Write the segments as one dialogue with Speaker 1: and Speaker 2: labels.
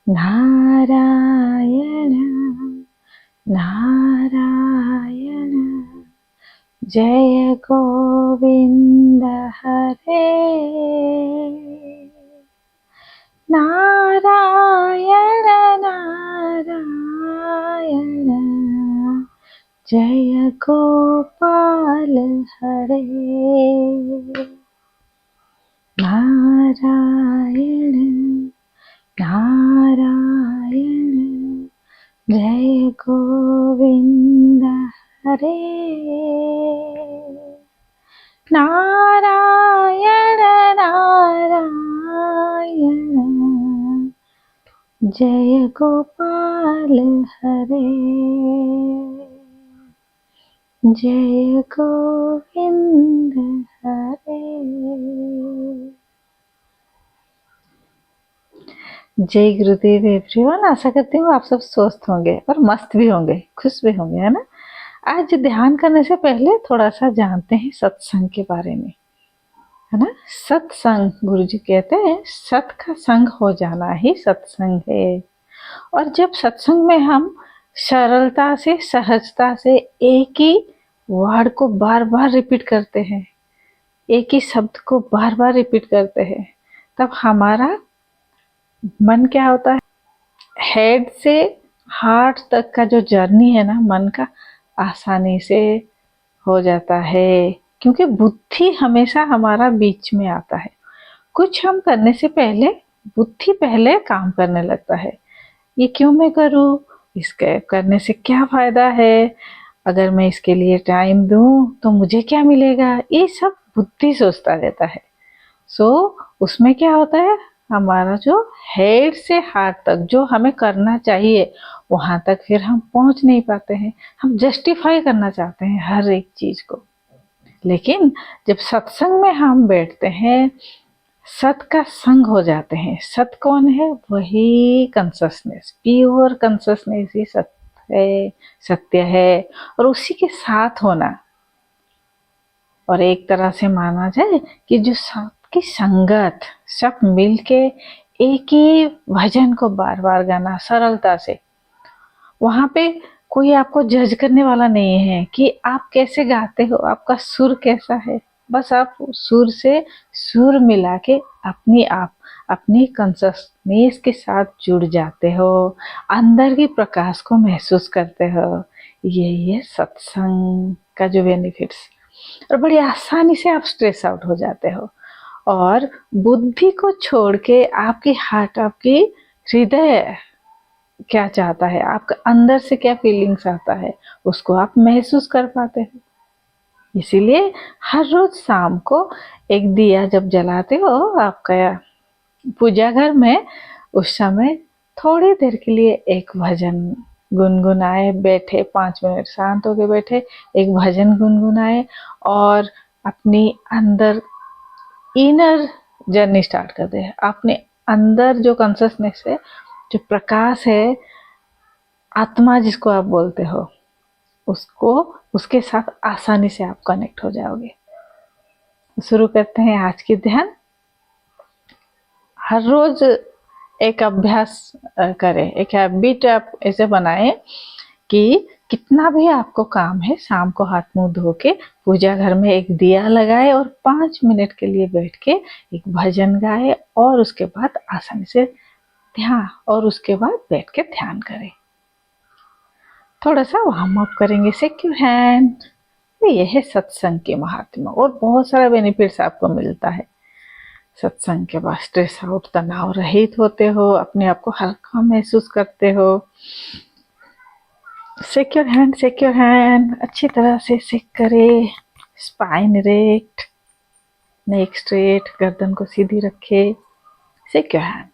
Speaker 1: नारायण नारायण जय गोविंद हरे नारायण नारायण जय गोपाल हरे नारायण नारायण जय गोविंद हरे नारायण नारायण जय गोपाल हरे जय गोविंद हरे। जय गुरुदेव एवरीवन। आशा करती हूँ आप सब स्वस्थ होंगे और मस्त भी होंगे, खुश भी होंगे, है ना। आज ध्यान करने से पहले थोड़ा सा जानते हैं सत्संग के बारे में, है ना। सत्संग, गुरु जी कहते हैं सत का संग हो जाना ही सत्संग है। और जब सत्संग में हम सरलता से, सहजता से एक ही वर्ड को बार बार रिपीट करते हैं, एक ही शब्द को बार बार रिपीट करते हैं, तब हमारा मन क्या होता है, हेड से हार्ट तक का जो जर्नी है ना मन का, आसानी से हो जाता है। क्योंकि बुद्धि हमेशा हमारा बीच में आता है। कुछ हम करने से पहले बुद्धि पहले काम करने लगता है। ये क्यों मैं करूं, इसके करने से क्या फायदा है, अगर मैं इसके लिए टाइम दूं तो मुझे क्या मिलेगा, ये सब बुद्धि सोचता रहता है। उसमें क्या होता है, हमारा जो हेड से हार्ट तक जो हमें करना चाहिए वहां तक फिर हम पहुंच नहीं पाते हैं। हम जस्टिफाई करना चाहते हैं हर एक चीज को। लेकिन जब सत्संग में हम बैठते हैं, सत का संग हो जाते हैं। सत कौन है, वही कॉन्शसनेस, प्योर कॉन्शसनेस ही सत्य है, सत्य है। और उसी के साथ होना, और एक तरह से माना जाए कि जो सबकी संगत, सब मिलके एक ही भजन को बार बार गाना सरलता से। वहां पे कोई आपको जज करने वाला नहीं है कि आप कैसे गाते हो, आपका सुर कैसा है। बस आप सुर से सुर मिला के अपनी आप अपनी कॉन्शसनेस के साथ जुड़ जाते हो, अंदर की प्रकाश को महसूस करते हो। यही है सत्संग का जो बेनिफिट्स। और बड़ी आसानी से आप स्ट्रेस आउट हो जाते हो। और बुद्धि को छोड़ के आपकी हार्ट, आपकी हृदय क्या चाहता है, आपका अंदर से क्या फीलिंग्स आता है, उसको आप महसूस कर पाते हो। इसीलिए हर रोज शाम को एक दिया जब जलाते हो आपका पूजा घर में, उस समय थोड़ी देर के लिए एक भजन गुनगुनाए, बैठे 5 मिनट शांत होके बैठे, एक भजन गुनगुनाए और अपनी अंदर इनर जर्नी स्टार्ट कर दे। अपने अंदर जो कॉन्शसनेस है, जो प्रकाश है, आत्मा जिसको आप बोलते हो, उसको, उसके साथ आसानी से आप कनेक्ट हो जाओगे। शुरू करते हैं आज की ध्यान। हर रोज एक अभ्यास करें, एक हैबिट आप ऐसे बनाएं कि कितना भी आपको काम है, शाम को हाथ मुंह धो के पूजा घर में एक दिया लगाए और 5 मिनट के लिए बैठ के एक भजन गाए, और उसके बाद आसानी से ध्यान, और उसके बाद बैठ के ध्यान करें। थोड़ा सा वार्म अप करेंगे, सिक्योर हैंड। यह है सत्संग के महात्मा, और बहुत सारा बेनिफिट्स आपको मिलता है। सत्संग के बाद स्ट्रेस आउट, तनाव रहित होते हो, अपने आप को हल्का महसूस करते हो। सिक्योर हैंड अच्छी तरह से सिक करे। स्पाइन इरेक्ट, नेक स्ट्रेट, गर्दन को सीधी रखे। Secure hand.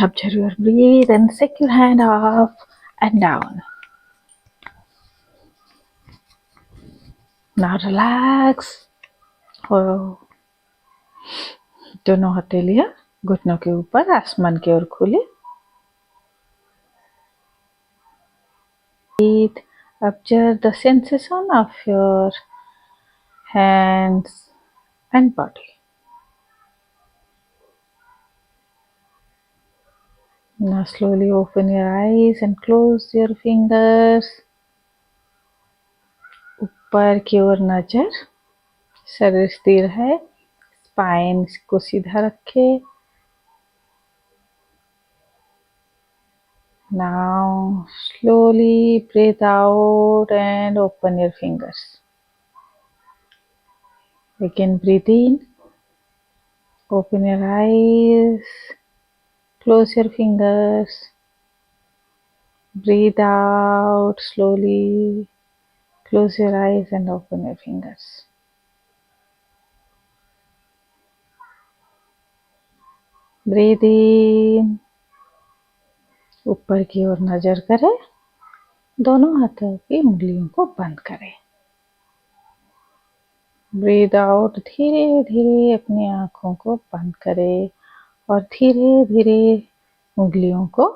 Speaker 1: Observe your breathe and secure hand up and down. Now relax. और दोनों हथेलियां घुटनों के ऊपर आसमान की ओर खुली। Observe the sensation of your hands and body. Now slowly open your eyes and close your fingers. ऊपर की ओर नजर, शरीर स्थिर है, स्पाइन को सीधा रखे. Now slowly breathe out and open your fingers. Again breathe in, open your eyes, close your fingers. Breathe out slowly, close your eyes and open your fingers. Breathe in, ऊपर की ओर नजर करें, दोनों हाथों की उंगलियों को बंद करें. ब्रीद आउट, धीरे धीरे अपनी आंखों को बंद करें और धीरे धीरे उंगलियों को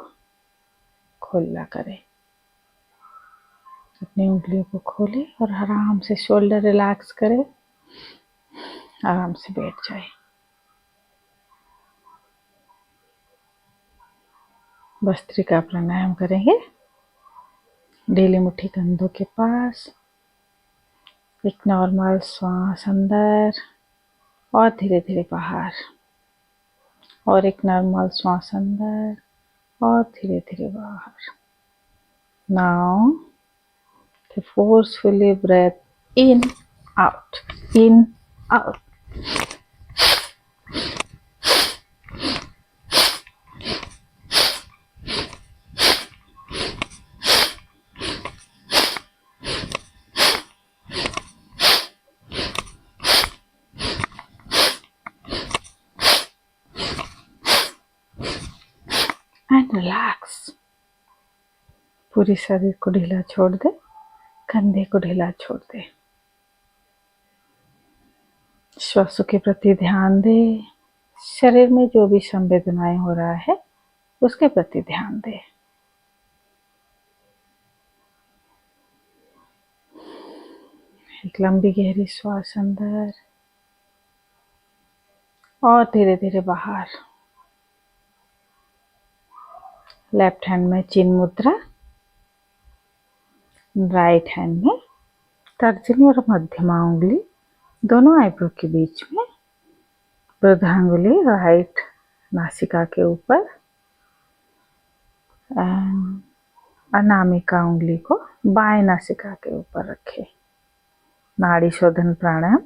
Speaker 1: खोलना करें. अपनी उंगलियों को खोलें और आराम से शोल्डर रिलैक्स करें. आराम से बैठ जाए. भस्त्रिका प्राणायाम करेंगे. ढीली मुट्ठी कंधों के पास, एक नॉर्मल श्वास अंदर और धीरे धीरे बाहर, और एक नॉर्मल श्वास अंदर और धीरे धीरे बाहर. Now forcefully breath in, out, in, out. And relax. पूरी शरीर को ढीला छोड़ दे, कंधे को ढीला छोड़ दे. श्वासों के प्रति ध्यान दे. शरीर में जो भी संवेदनाएं हो रहा है उसके प्रति ध्यान दे. एक लंबी गहरी श्वास अंदर और धीरे धीरे बाहर. लेफ्ट हैंड में चिन्ह मुद्रा, राइट हैंड में तर्जनी और मध्यमा उंगली दोनों आईब्रो के बीच में, वृद्धांगुली राइट नासिका के ऊपर, अनामिका उंगली को बाएं नासिका के ऊपर रखें. नाड़ी शोधन प्राणायाम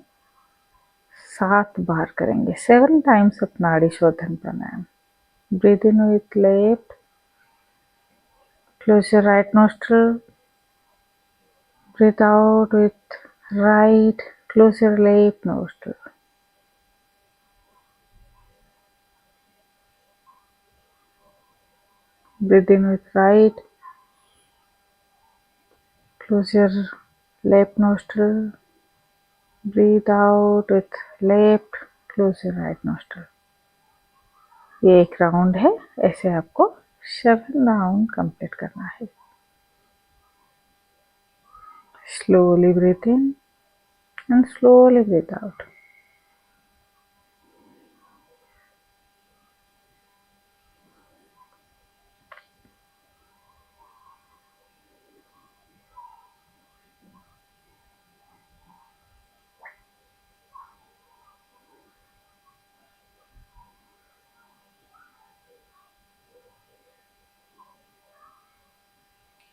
Speaker 1: 7 बार करेंगे. 7 times of नाड़ी शोधन प्राणायाम. Breathe in with left, close your right nostril. Breathe out with right, close your left nostril. Breathe in with right, close your left nostril. Breathe out with left, close your right nostril. ये एक round है. ऐसे आपको 7 round complete करना है. Slowly breathe in and slowly breathe out.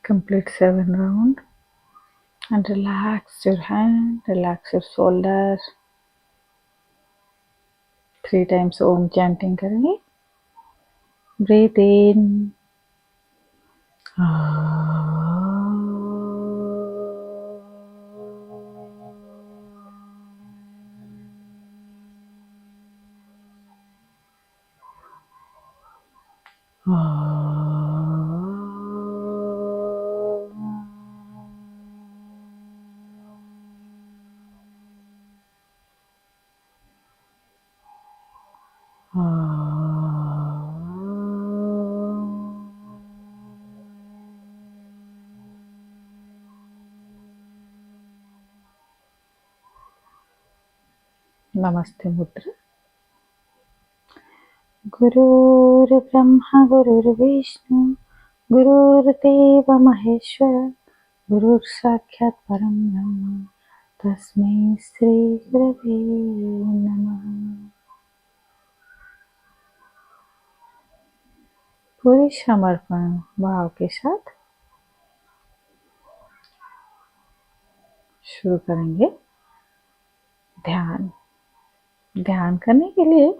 Speaker 1: Complete 7 rounds and relax your hand, relax your shoulder. 3 times Om chanting करेंगे. Breathe in. नमस्ते मुद्रा। गुरुर्ब्रह्मा गुरुर्विष्णु गुरुर्देव महेश्वर गुरुर्साक्षात् परं ब्रह्म तस्मै श्री गुरवे नमः। पूरे समर्पण भाव के साथ शुरू करेंगे ध्यान। ध्यान करने के लिए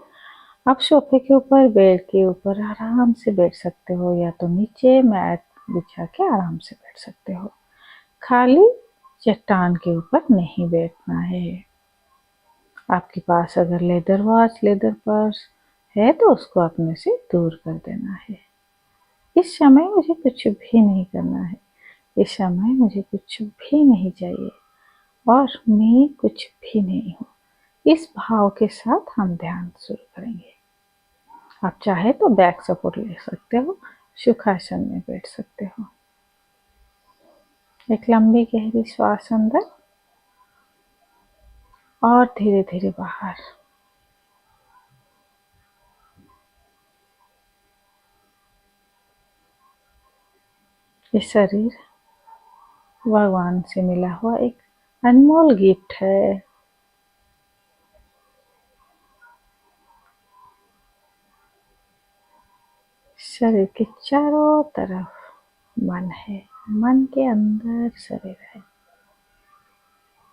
Speaker 1: आप सोफे के ऊपर, बेड के ऊपर आराम से बैठ सकते हो, या तो नीचे मैट बिछा के आराम से बैठ सकते हो। खाली चट्टान के ऊपर नहीं बैठना है। आपके पास अगर लेदर वॉच, लेदर पर्स है तो उसको अपने से दूर कर देना है। इस समय मुझे कुछ भी नहीं करना है, इस समय मुझे कुछ भी नहीं चाहिए और मैं कुछ भी नहीं हूँ। इस भाव के साथ हम ध्यान शुरू करेंगे। आप चाहे तो बैक सपोर्ट ले सकते हो, सुखासन में बैठ सकते हो। एक लंबी गहरी श्वास अंदर और धीरे धीरे बाहर। ये शरीर भगवान से मिला हुआ एक अनमोल गिफ्ट है। शरीर के चारों तरफ मन है, मन के अंदर शरीर है।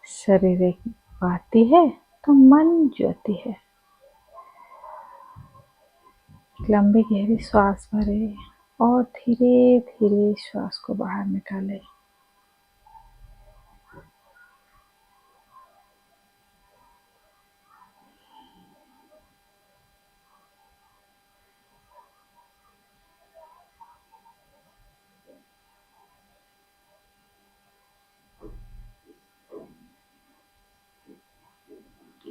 Speaker 1: शरीर एक बाती है तो मन ज्योति है। लंबी गहरी श्वास भरे और धीरे धीरे श्वास को बाहर निकाले।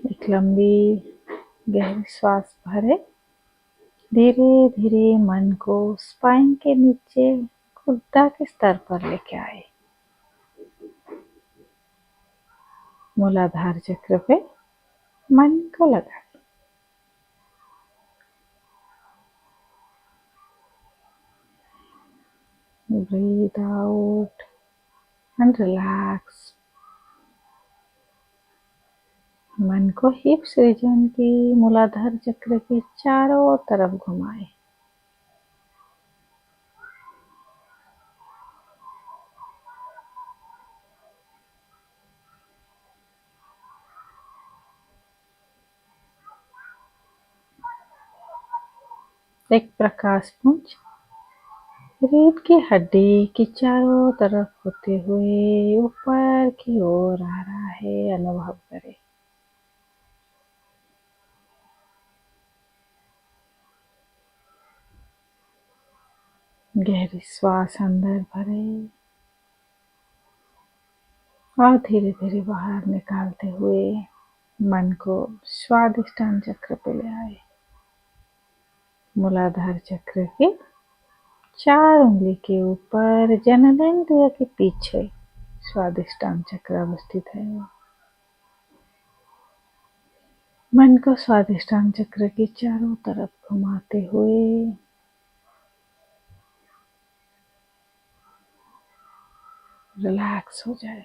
Speaker 1: एक लंबी गहरी श्वास भरे, धीरे धीरे मन को स्पाइन के नीचे गुर्दा के स्तर पर लेके आए। मूलाधार चक्र पे मन को लगाए। Breathe out and relax. मन को हिप्स रीजन की, मूलाधार चक्र के चारों तरफ घुमाए। एक प्रकाश पुंज रीढ़ की हड्डी की चारों तरफ होते हुए ऊपर की ओर आ रहा है, अनुभव करें। गहरी श्वास अंदर भरे और धीरे धीरे बाहर निकालते हुए मन को स्वादिष्टान चक्र पे ले आए। मूलाधार चक्र के 4 उंगली के ऊपर जननेंद्रिय के पीछे स्वादिष्टान चक्र अवस्थित है। मन को स्वादिष्टान चक्र के चारों तरफ घुमाते हुए रिलैक्स हो जाए।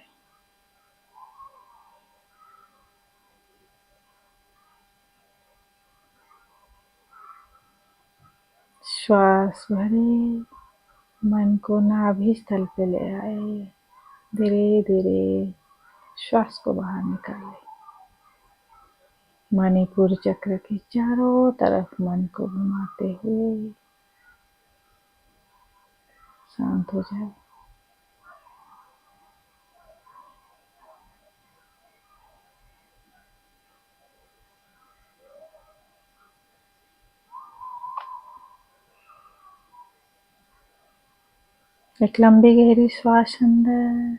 Speaker 1: श्वास भरे, मन को नाभि स्थल पे ले आए। धीरे धीरे श्वास को बाहर निकाले। मणिपुर चक्र के चारों तरफ मन को घुमाते हुए शांत हो जाए। एक लंबी गहरी श्वास अंदर,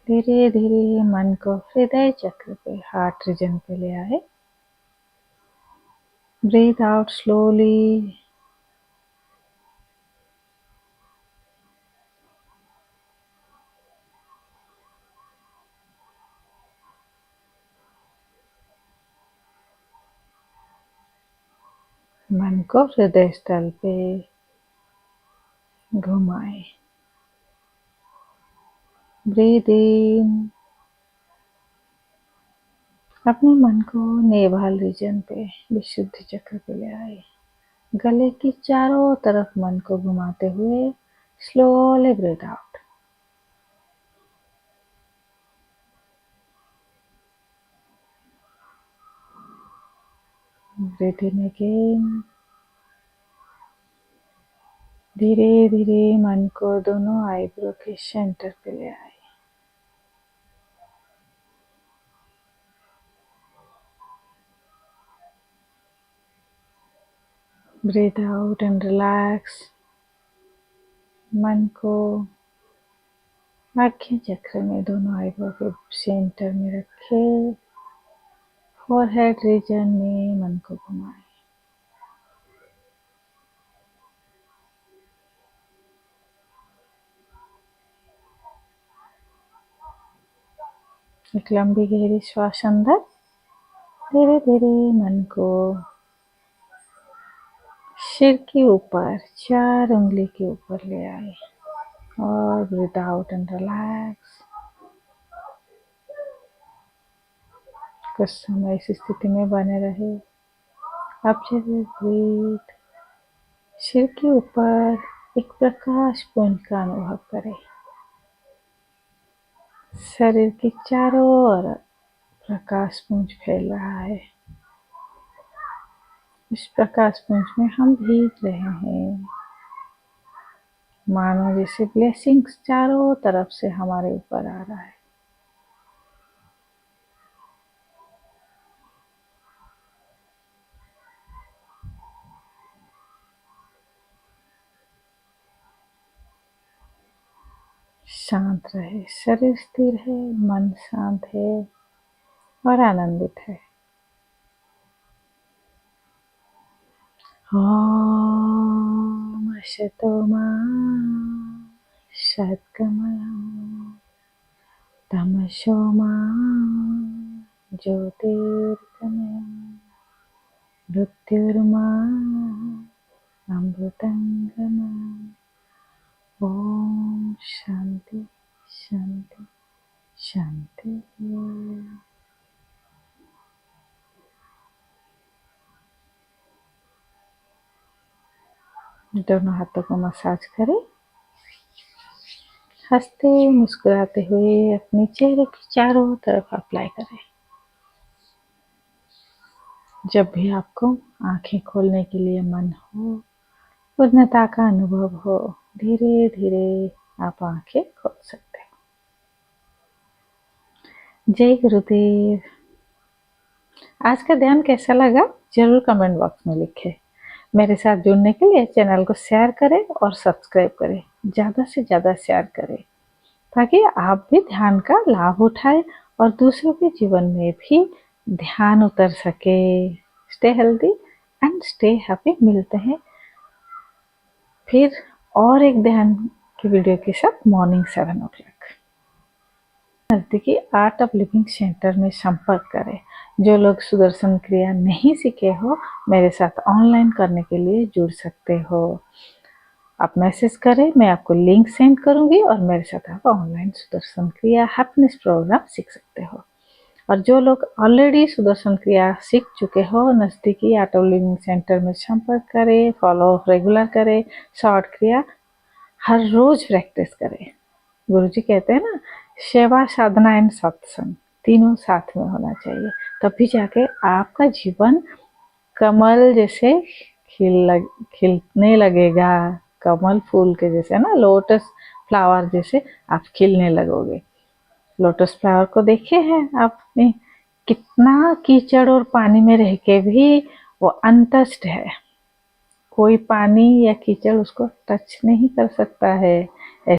Speaker 1: धीरे धीरे मन को हृदय चक्र पे, हार्ट रीजन पे ले आए। Breathe out slowly. मन को हृदय स्थल पे घुमाए। ब्रीद इन, अपने मन को नेवल रीजन पे विशुद्ध चक्र पे ले आए। गले की चारों तरफ मन को घुमाते हुए slowly breathe out. Breathe in again. धीरे धीरे मन को दोनों आईब्रो के सेंटर पे ले आए। Breathe out and relax. मन को आज्ञा चक्र में दोनों आईब्रो के सेंटर में रखे। फोरहेड रीजन में मन को घुमाए। एक लंबी गहरी श्वास अंदर। धीरे धीरे मन को सिर के ऊपर 4 उंगली के ऊपर ले आए और ब्रीथ आउट एंड रिलैक्स। कुछ समय इस स्थिति में बने रहे। अब जब ब्रीथ, सिर के ऊपर एक प्रकाश पुंज का अनुभव करें। शरीर के चारों ओर प्रकाश पुंज फैल रहा है। इस प्रकाश पुंज में हम भीग रहे हैं। मानो जैसे ब्लेसिंग्स चारों तरफ से हमारे ऊपर आ रहा है। शांत रहे, शरीर स्थिर है, मन शांत है और आनंदित है। ओम असतो मा सद्गमय तमसो मा ज्योतिर्गमय मृत्युर्मा अमृतंगमय। ओम शांति शांति शांति। दोनों हाथों को मसाज करें। हंसते मुस्कुराते हुए अपने चेहरे के चारों तरफ अप्लाई करें। जब भी आपको आंखें खोलने के लिए मन हो, पूर्णता का अनुभव हो, धीरे धीरे आप आंखें खोल सकते हो। जय गुरुदेव। आज का ध्यान कैसा लगा जरूर कमेंट बॉक्स में लिखें। मेरे साथ जुड़ने के लिए चैनल को शेयर करें और सब्सक्राइब करें। ज़्यादा से ज़्यादा शेयर करें ताकि आप भी ध्यान का लाभ उठाएं और दूसरों के जीवन में भी ध्यान उतर सके। Stay healthy and stay happy. मिलते हैं फिर और एक ध्यान की वीडियो के साथ मॉर्निंग 7 o'clock। नज़दीकी आर्ट ऑफ लिविंग सेंटर में संपर्क करें। जो लोग सुदर्शन क्रिया नहीं सीखे हो, मेरे साथ ऑनलाइन करने के लिए जुड़ सकते हो। आप मैसेज करें, मैं आपको लिंक सेंड करूंगी और मेरे साथ आप ऑनलाइन सुदर्शन क्रिया हैप्पीनेस प्रोग्राम सीख सकते हो। और जो लोग ऑलरेडी सुदर्शन क्रिया सीख चुके हो, नज़दीकी आर्ट ऑफ लिविंग सेंटर में संपर्क करें, फॉलो रेगुलर करें, शॉर्ट क्रिया हर रोज प्रैक्टिस करें। गुरुजी कहते हैं ना, सेवा साधना एंड सत्संग तीनों साथ में होना चाहिए, तभी जाके आपका जीवन कमल जैसे खिलने लगेगा। कमल फूल के जैसे ना, लोटस फ्लावर जैसे आप खिलने लगोगे। लोटस फ्लावर को देखे हैं आपने, कितना कीचड़ और पानी में रह के भी वो अनटच्ड है। कोई पानी या कीचड़ उसको टच नहीं कर सकता है।